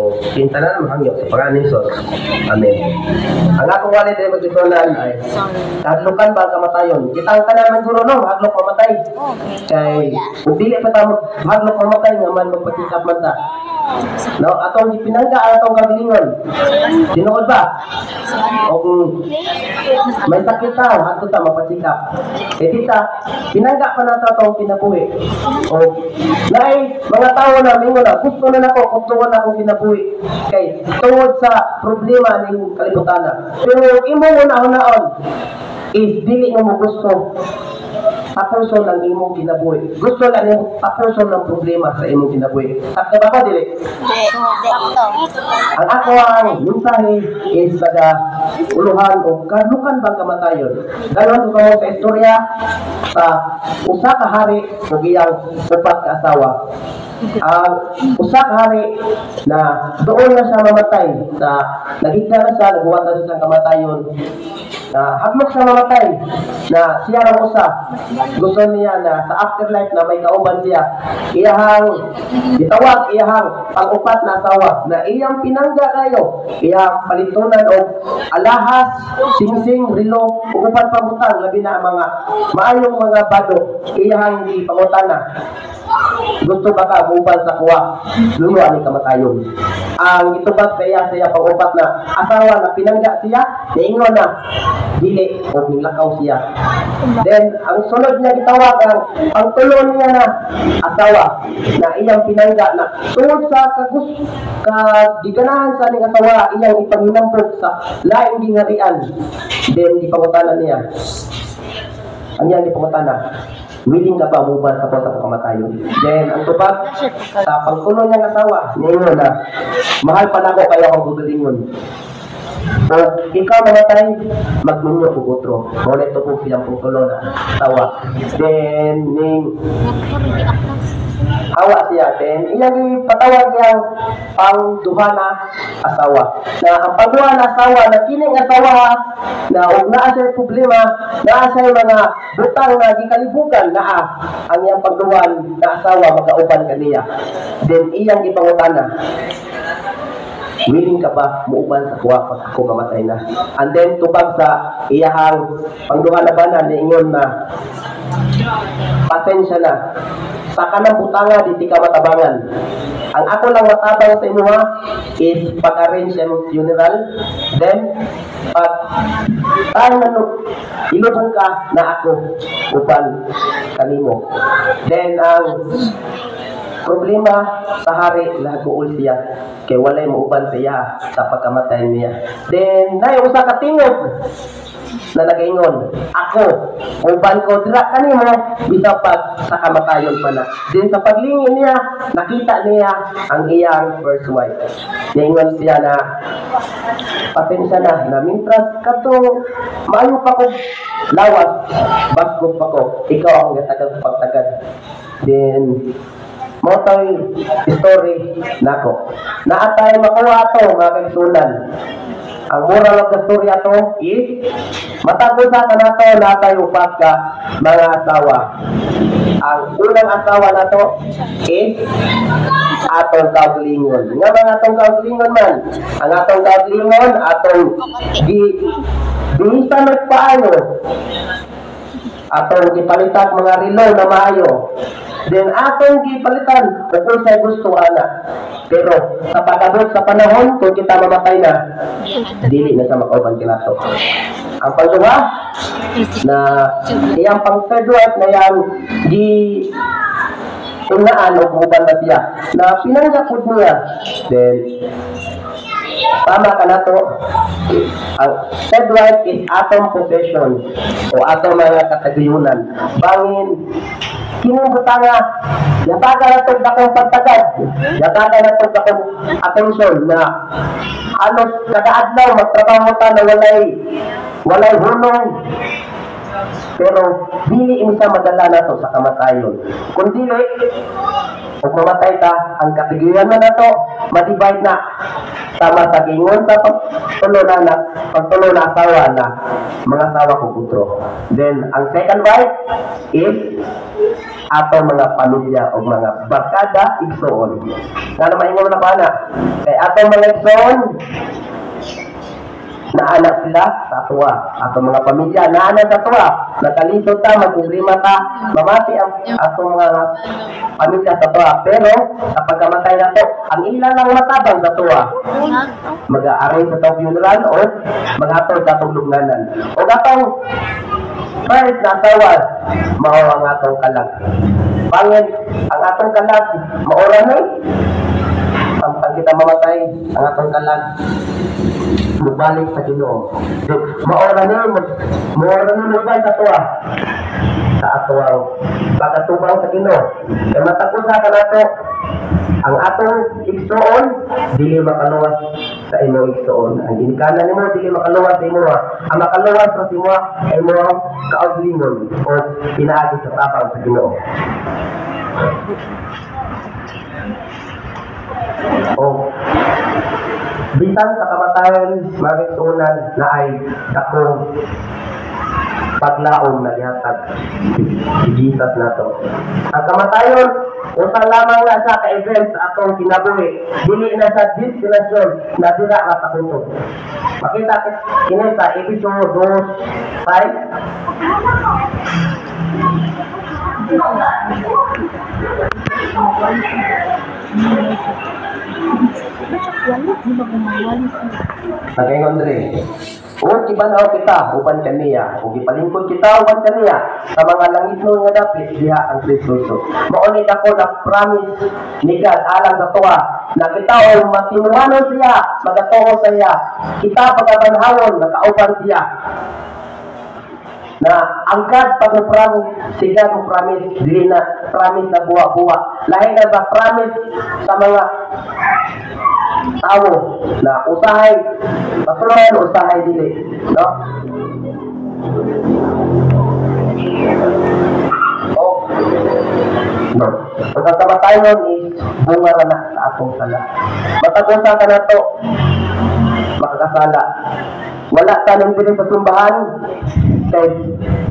o kinta na mahangyo sa pangalan ni Jesus. Amen. Ang akong walid ay magdisunan ay hadlukan ba kamatayon. Kita ang tanan man guro no, hadlok mamatay. Kay kung dili pa ta hadlok mamatay nga man magpatikap man ta. No, atong ipinangga atong kagalingon. Tinuod ba? O kung may sakit ta, ato ta mapasikap. Kay tita, pinangga pa nato atong kinabuhi. O nay mga tao na mingo na gusto na nako, gusto na akong kinabuhi. Kay tungod sa problema ning kalibutan na. Pero imo una-unaon is dili mo gusto tapuson ng imong kinabuhi. Gusto lang yung tapuson ng problema sa imong kinabuhi. At ba ko dili? Ang ako ang mensahe is kada uluhan o kadlukan bang kamatayon. Ganon ko sa istorya sa usa ka hari ug iyang upat ka asawa. Ang usa ka hari na doon na siya mamatay sa nagigda na siya, nagbuhat na siya sa kamatayon. Na haglok siya mamatay na siya ang usa gusto niya na sa afterlife na may kauban siya iyahang itawag iyahang pang-upat na asawa na iyang pinangga kayo iyang palitunan o alahas, singsing, rilo upat pangutang labi na mga maayong mga bado iyahang di pangutana. Gusto ba ka uban sa kuwa lulo ani kamatayon. Ang itubag sa iya pang-upat na asawa na pinangga siya niingon na dili o nilakaw siya. Then ang sunod niya gitawag ang pangtulo niya na asawa na iyang pinangga na tungod sa diganahan sa ning asawa iyang ipanghinambog sa laing gingarian. Then ipangutana niya ang iyang ipangutana, willing ka ba muban sa kamatayon? Then ang tubag sa pangtulo niyang asawa niingon na mahal pa nako kayo akong gudulingon. O ikaw namatay, magmunyo ko utro. Ngunit ito po silang pungtulo na tawa. Then, hawa siya. Then, iyang patawag niyang pang-duha na asawa. Na ang pang-duha na asawa, na kining asawa na huwag naa siya problema, naa siya mga butang na gikalibugan na ang iyang pang-duha na asawa magkauban kaniya. Then, iyang ipangutana, willing ka ba muuban sa kuwa pag ako mamatay na? And then tubag sa iyahang pangduha na banan niingon na pasensya na sa kanang butanga di ka matabangan. Ang ako lang matabang sa imuha is pag-arrange ang funeral. Then pag tayo ilubong ka na ako uban kanimo. Then ang problema sa hari laguol siya kay walay mauban siya sa pagkamatay niya. Then nay usa ka tingog na nagaingon, ako uban ko dira kanimo bisa pag sa kamatayon pa na. Then sa paglingi niya nakita niya ang iyang first wife. Niingon siya na pasensya na mintras kadto maayo pa ko lawas bago pa ko ikaw ang gatagad pagtagad. Then motoy story nako. Naatay makuha ato mga kaigsunan. Ang moral of the story ato is matagod sa kanato natay upat ka mga asawa. Ang unang asawa nato is atong kaugalingon. Nga mga atong kaugalingon man. Ang atong kaugalingon atong bihisan at paano. Atong gipalitan mga rilo na maayo. Then atong gipalitan kung sa gusto ana. Pero sa pag-abot sa panahon kung kita mamatay na, dili na sa makauban kinato. Ang pangduha na iyang pang-third wife na yang di unaan o uban na siya na pinanggapod niya. Then tama ka na to. Ang third wife is atong possession o atong mga kataguyunan. Bangin kinong butanga, yataga na itong dakong pagtagad, yataga na itong dakong attention na halos kada adlaw magtrabaho ta na walay hulong. Pero dili imisa madala na to sa kamatayon. Kung dili, kung mamatay ta, ang katigyan na to, ma-divide na. Sama sa gingon sa pagtulo na asawa na mga asawa ko putro. Then, ang second wife is ato mga pamilya o mga barkada igsoon. Nga na maingon na bana, kay ato mga igsoon, naanak sila sa tuwa. Ato mga pamilya, naanak sa tuwa. Nakalisod ta, magkubrima ta, mamati ang ato mga pamilya sa tuwa. Pero, kapag kamatay na to, ang ilan lang matabang sa tuwa. Mag-aaring sa tong funeral o mag-atol sa tong lugnanan. O gatong first na asawa, mao ang atong kalag. Pangit, ang atong kalag, maura na pag kita mamatay, ang atong kalag, magbalik sa Ginoo. Maura na magbalik sa tuwa. Sa atong pagkatubang sa Ginoo. Kaya matapusa ka nato, ang atong igsoon, dili makaluwas sa imong igsoon. Ang ginikanan nimo dili makaluwas sa imo. Ang makaluwas sa imo ay mo kauglingon o pinaagi sa tabang sa Ginoo. O bisan sa kamatayon, mga igsoonan na ay dakong paglaom na lihatag si Jesus nato. Ang kamatayon, usa lamang na sa ka-event sa atong kinabuhi, dili na sa destinasyon na dira ka takuto. Makita kini sa episode 2:5. Nagayon diri. O gibanaw kita uban kaniya, o gipalingkod kita uban kaniya sa mga langitnon nga dapit diha ang Kristo. Mao ni dako na promise ni God alang sa tuwa na kita o matinuanon siya, magatuo sa iya. Kita pagabanhawon nakauban siya. Na ang God pag-promise, si God mo-promise, dili na promise na buwa-buwa. Lahi na ba promise sa mga tao na usahay, patuloy usahay dili. No? No. Ang kamatayon is bunga na sa atong sala. Matagusa ka na to, makakasala. Wala ka nang dili sa simbahan, kay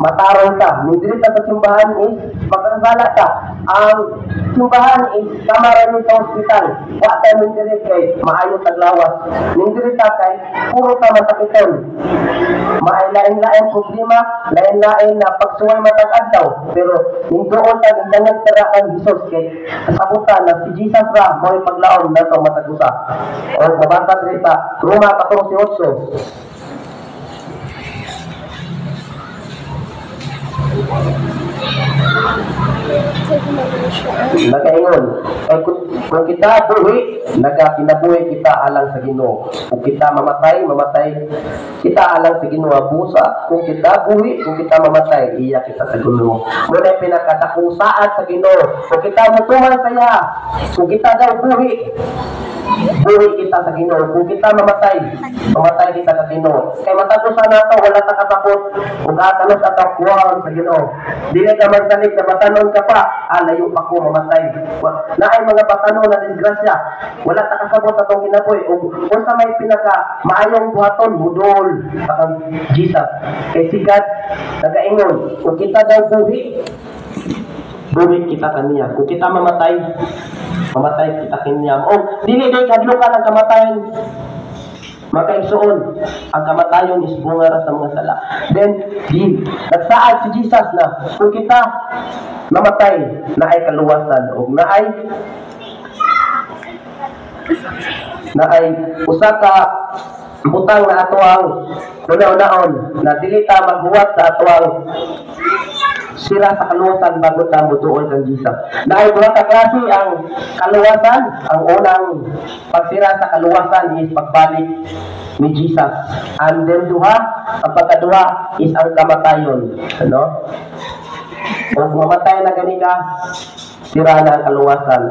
matarong ka. Nang dili ka sa simbahan is makakasala ka. Ang simbahan is kamara ni sa hospital. Wa ka nang dili kay maayo taglawas. Nang dili ka kay puro ka matakiton. Maay-lain-lain problema, lain-lain na pagsuway matag adlaw. Pero ning doon ta gindangag tara kang Hesus kay kasabutan na si Jesus ra mo'y paglaom nato matagusa. O mabasa diri sa Roma 14:8. Nagaingon, kung kita buhi, nagakinabuhi kita alang sa Ginoo. Kung kita mamatay kita alang sa Ginoo. Busa, kung kita buhi, kung kita mamatay, iya kita sa Ginoo. Muna pinakatakong saad sa Ginoo. Kung kita mutuman sa iya, kung kita daw buhi kita sa Ginoo. Kung kita mamatay kita sa Ginoo. Kay matagusan nato, wala ta katakot. Kung atanos at akuan sa Ginoo. Dili ka magsalig na batanon ka pa, layo pa ko mamatay. Naay mga batanon na disgrasya. Wala ta kasabot atong kinabuhi. Kung sa may pinaka maayong buhaton, budol sa Jesus. Kay si God, nagaingon, kung kita daw buhi kita kaniya. Kung kita mamatay kita kaniya. O, dili kadlukan ang kamatayan. Makaigsuon, ang kamatayon is bunga ra sa mga sala. Then, nagsaad si Jesus na kung kita mamatay, na ay kaluwasan o na ay usa ka butang na ato ang una-unaon na dili ta maghuwat sa ato ang sira sa kaluwasan bago ta mutuon kang Jesus. Na ay duha ka klase ang kaluwasan. Ang unang pagsira sa kaluwasan is pagbalik ni Jesus. And then ang pagkaduha is ang kamatayon. Ano? Kung mamatay na gani ka, sira na ang kaluwasan.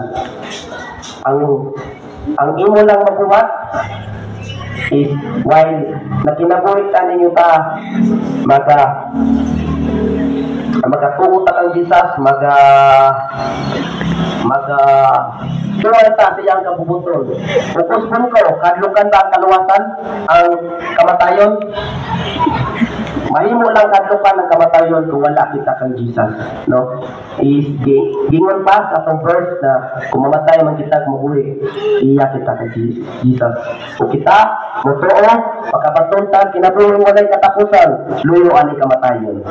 Ang imo lang mabuhat is while nakinabuhi ka ninyo ta magatuot ang Jesus, suwalta siyang kabubuton. Focus mo ko, kadlukan ba ang kaluwasan, ang kamatayon? mahimo lang kadlukan ang kamatayon kung wala kita kang Jesus, no? Is gingon pa sa atong verse na kung mamatay man kita mabuhi, iya kita kang Jesus. Kung kita motuo pagkabatuntan kinabuhi walay katapusan, luyo ani kamatayon.